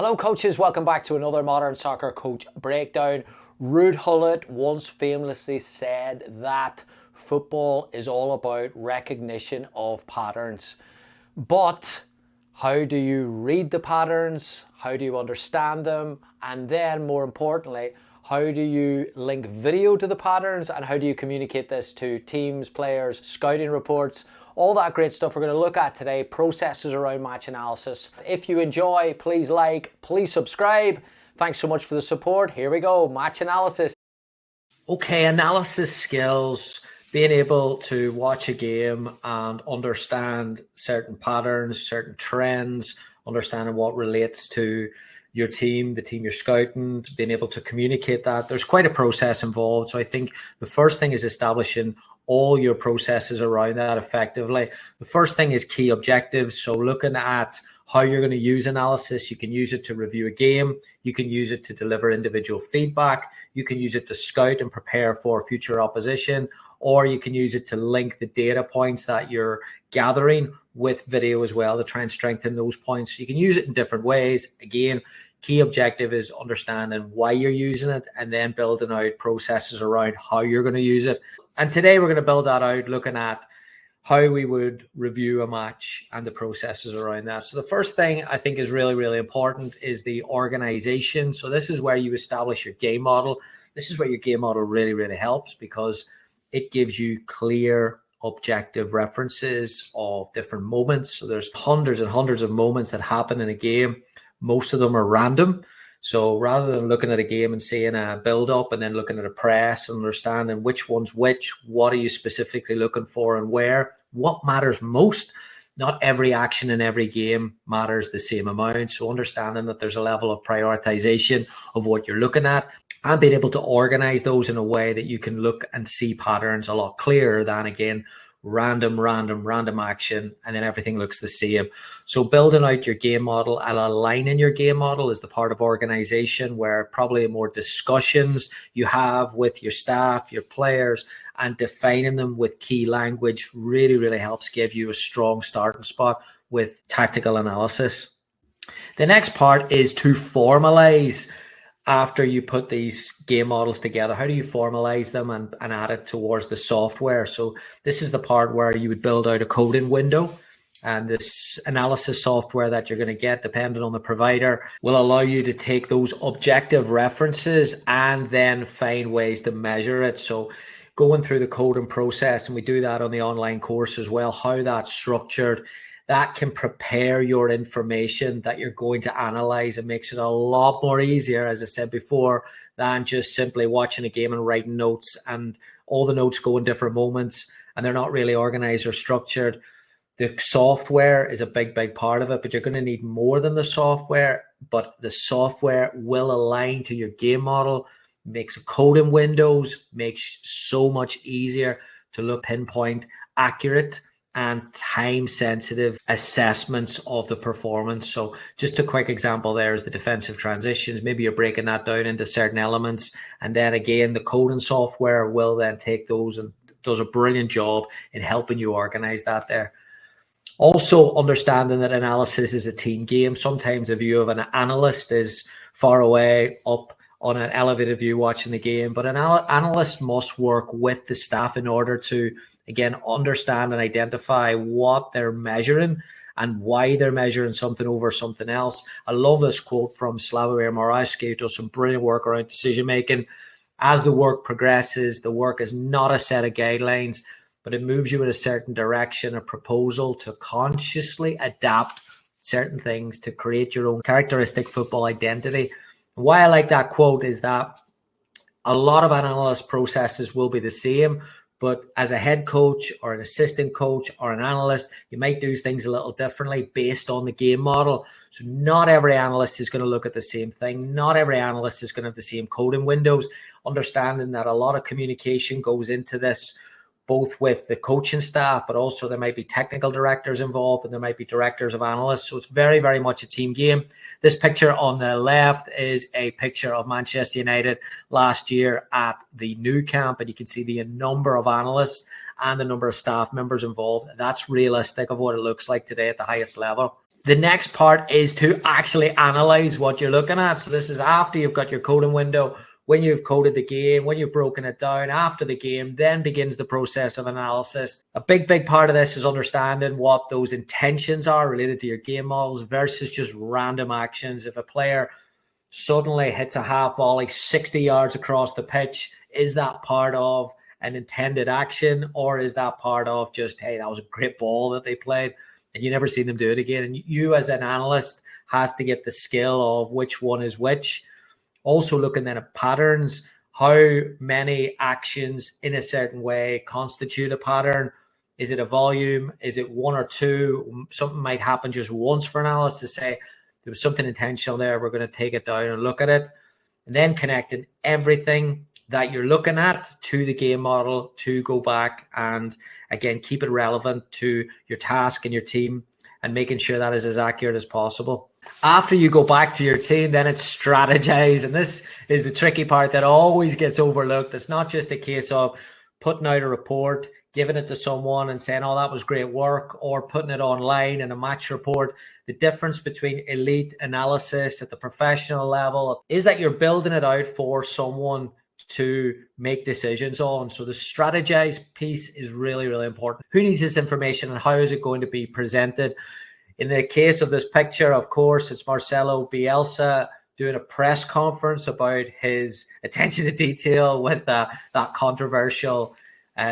Hello coaches, welcome back to another Modern Soccer Coach Breakdown. Ruud Gullit once famously said that football is all about recognition of patterns. But how do you read the patterns? How do you understand them? And then more importantly, how do you link video to the patterns? And how do you communicate this to teams, players, scouting reports? All that great stuff we're going to look at today, processes around match analysis. If you enjoy, please like, please subscribe. Thanks so much for the support. Here we go, match analysis. Okay, analysis skills, being able to watch a game and understand certain patterns, certain trends, understanding what relates to your team, the team you're scouting, being able to communicate that. There's quite a process involved. So I think the first thing is establishing all your processes around that effectively. The first thing is key objectives. So looking at how you're going to use analysis, you can use it to review a game, you can use it to deliver individual feedback, you can use it to scout and prepare for future opposition, or you can use it to link the data points that you're gathering with video as well to try and strengthen those points. You can use it in different ways. Again, key objective is understanding why you're using it and then building out processes around how you're going to use it. And today we're going to build that out looking at how we would review a match and the processes around that. So the first thing I think is really, really important is the organization. So this is where you establish your game model. This is where your game model really, really helps because it gives you clear, objective references of different moments. So there's hundreds and hundreds of moments that happen in a game. Most of them are random. So rather than looking at a game and seeing a build-up and then looking at a press and understanding which one's which, what are you specifically looking for and where, what matters most? Not every action in every game matters the same amount. So understanding that there's a level of prioritization of what you're looking at and being able to organize those in a way that you can look and see patterns a lot clearer than, again, random action, and then everything looks the same. So building out your game model and aligning your game model is the part of organization where probably more discussions you have with your staff, your players, and defining them with key language really, really helps give you a strong starting spot with tactical analysis. The next part is to formalize. After you put these game models together, how do you formalize them and add it towards the software? So this is the part where you would build out a coding window, and this analysis software that you're going to get, depending on the provider, will allow you to take those objective references and then find ways to measure it. So going through the coding process, and we do that on the online course as well, how that's structured, that can prepare your information that you're going to analyze. It makes it a lot more easier, as I said before, than just simply watching a game and writing notes, and all the notes go in different moments and they're not really organized or structured. The software is a big part of it, but you're going to need more than the software. But the software will align to your game model, makes coding windows, makes so much easier to look, pinpoint, accurate and time-sensitive assessments of the performance. So just a quick example there is the defensive transitions. Maybe you're breaking that down into certain elements. And then again, the coding software will then take those and does a brilliant job in helping you organize that there. Also understanding that analysis is a team game. Sometimes a view of an analyst is far away up on an elevated view watching the game, but an analyst must work with the staff in order to, again, understand and identify what they're measuring and why they're measuring something over something else. I love this quote from Slavomir Moravsky, who does some brilliant work around decision making. As the work progresses, the work is not a set of guidelines, but it moves you in a certain direction, a proposal to consciously adapt certain things to create your own characteristic football identity. Why I like that quote is that a lot of analyst processes will be the same, but as a head coach or an assistant coach or an analyst, you might do things a little differently based on the game model. So not every analyst is going to look at the same thing. Not every analyst is going to have the same coding windows. Understanding that a lot of communication goes into this, both with the coaching staff, but also there might be technical directors involved and there might be directors of analysts. So it's very, very much a team game. This picture on the left is a picture of Manchester United last year at the Nou Camp, and you can see the number of analysts and the number of staff members involved. That's realistic of what it looks like today at the highest level. The next part is to actually analyze what you're looking at. So this is after you've got your coding window, when you've coded the game, when you've broken it down after the game, then begins the process of analysis. A big part of this is understanding what those intentions are related to your game models versus just random actions. If a player suddenly hits a half volley 60 yards across the pitch, is that part of an intended action, or is that part of just, hey, that was a great ball that they played and you never see them do it again? And you as an analyst has to get the skill of which one is which. Also looking then at patterns, how many actions in a certain way constitute a pattern. Is it a volume? Is it one or two? Something might happen just once for an analyst to say, there was something intentional there, we're going to take it down and look at it. And then connecting everything that you're looking at to the game model to go back and, again, keep it relevant to your task and your team and making sure that is as accurate as possible. After you go back to your team, then it's strategize. And this is the tricky part that always gets overlooked. It's not just a case of putting out a report, giving it to someone and saying, oh, that was great work, or putting it online in a match report. The difference between elite analysis at the professional level is that you're building it out for someone to make decisions on. So the strategize piece is really, really important. Who needs this information and how is it going to be presented? In the case of this picture, of course, it's Marcelo Bielsa doing a press conference about his attention to detail with that controversial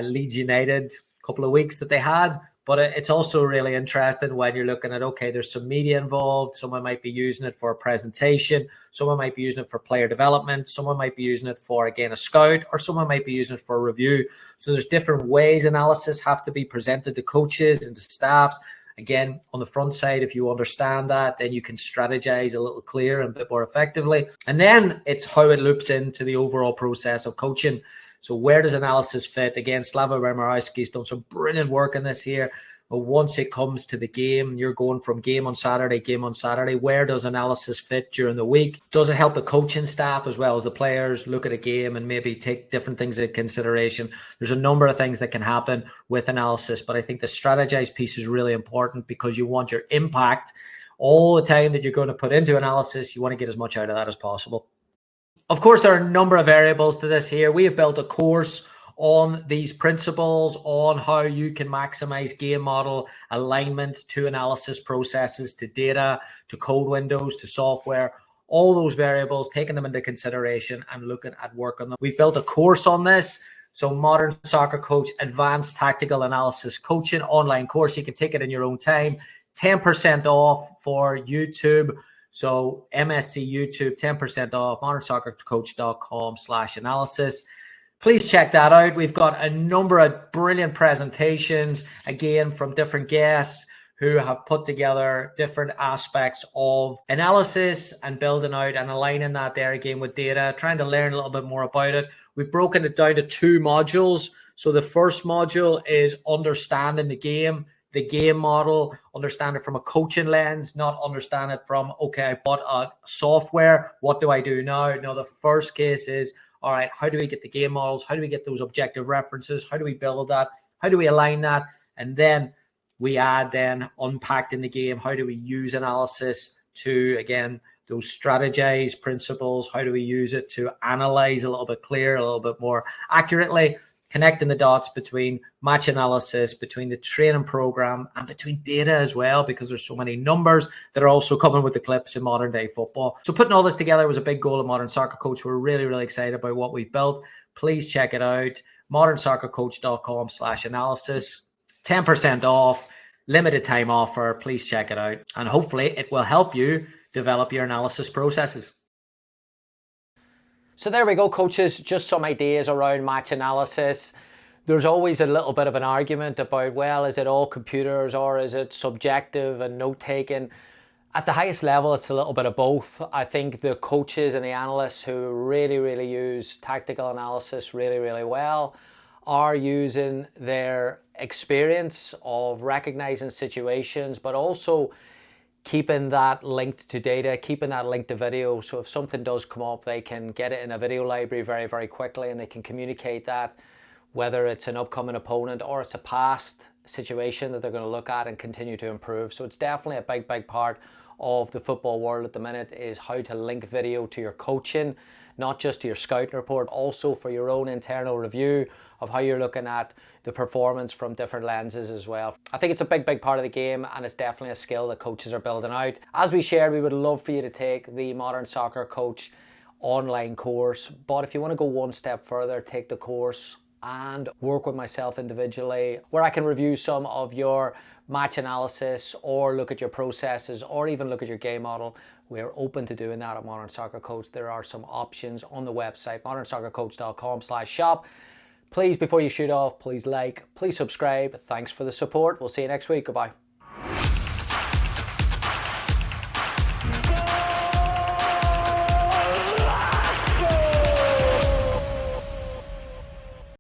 Leeds United couple of weeks that they had. But it's also really interesting when you're looking at, okay, there's some media involved. Someone might be using it for a presentation. Someone might be using it for player development. Someone might be using it for, again, a scout, or someone might be using it for a review. So there's different ways analysis have to be presented to coaches and to staffs. Again, on the front side, if you understand that, then you can strategize a little clearer and a bit more effectively. And then it's how it loops into the overall process of coaching. So where does analysis fit? Again, Slava Remorowski's done some brilliant work in this here. But once it comes to the game, you're going from game on Saturday, where does analysis fit during the week? Does it help the coaching staff as well as the players look at a game and maybe take different things into consideration? There's a number of things that can happen with analysis, but I think the strategize piece is really important because you want your impact all the time that you're going to put into analysis. You want to get as much out of that as possible. Of course, there are a number of variables to this here. We have built a course on these principles, on how you can maximize game model alignment to analysis processes, to data, to code windows, to software, all those variables, taking them into consideration and looking at work on them. We've built a course on this. So Modern Soccer Coach Advanced Tactical Analysis Coaching online course. You can take it in your own time. 10% off for YouTube. So MSC YouTube, 10% off, modernsoccercoach.com/analysis. Please check that out. We've got a number of brilliant presentations, again, from different guests who have put together different aspects of analysis and building out and aligning that there again with data, trying to learn a little bit more about it. We've broken it down to 2 modules. So the first module is understanding the game model, understand it from a coaching lens, not understand it from, okay, I bought a software, what do I do now? No, the first case is, all right, how do we get the game models? How do we get those objective references? How do we build that? How do we align that? And then we add then unpacked in the game, how do we use analysis to, again, those strategize principles? How do we use it to analyze a little bit clearer, a little bit more accurately? Connecting the dots between match analysis, between the training program, and between data as well, because there's so many numbers that are also coming with the clips in modern day football. So putting all this together was a big goal of Modern Soccer Coach. We're really, really excited about what we've built. Please check it out. modernsoccercoach.com/analysis. 10% off, limited time offer. Please check it out. And hopefully it will help you develop your analysis processes. So there we go, coaches, just some ideas around match analysis. There's always a little bit of an argument about, well, is it all computers or is it subjective and note-taking? At the highest level, it's a little bit of both. I think the coaches and the analysts who really, really use tactical analysis really, really well are using their experience of recognizing situations, but also keeping that linked to data, keeping that linked to video. So if something does come up, they can get it in a video library very, very quickly and they can communicate that whether it's an upcoming opponent or it's a past situation that they're going to look at and continue to improve. So it's definitely a big part of the football world at the minute, is how to link video to your coaching, not just to your scouting report, also for your own internal review of how you're looking at the performance from different lenses as well. I think it's a big part of the game, and it's definitely a skill that coaches are building out. As we shared, we would love for you to take the Modern Soccer Coach online course, but if you want to go one step further, take the course and work with myself individually, where I can review some of your match analysis or look at your processes or even look at your game model. We're open to doing that at Modern Soccer Coach. There are some options on the website, modernsoccercoach.com/shop. Please, before you shoot off, please like, please subscribe. Thanks for the support. We'll see you next week. Goodbye.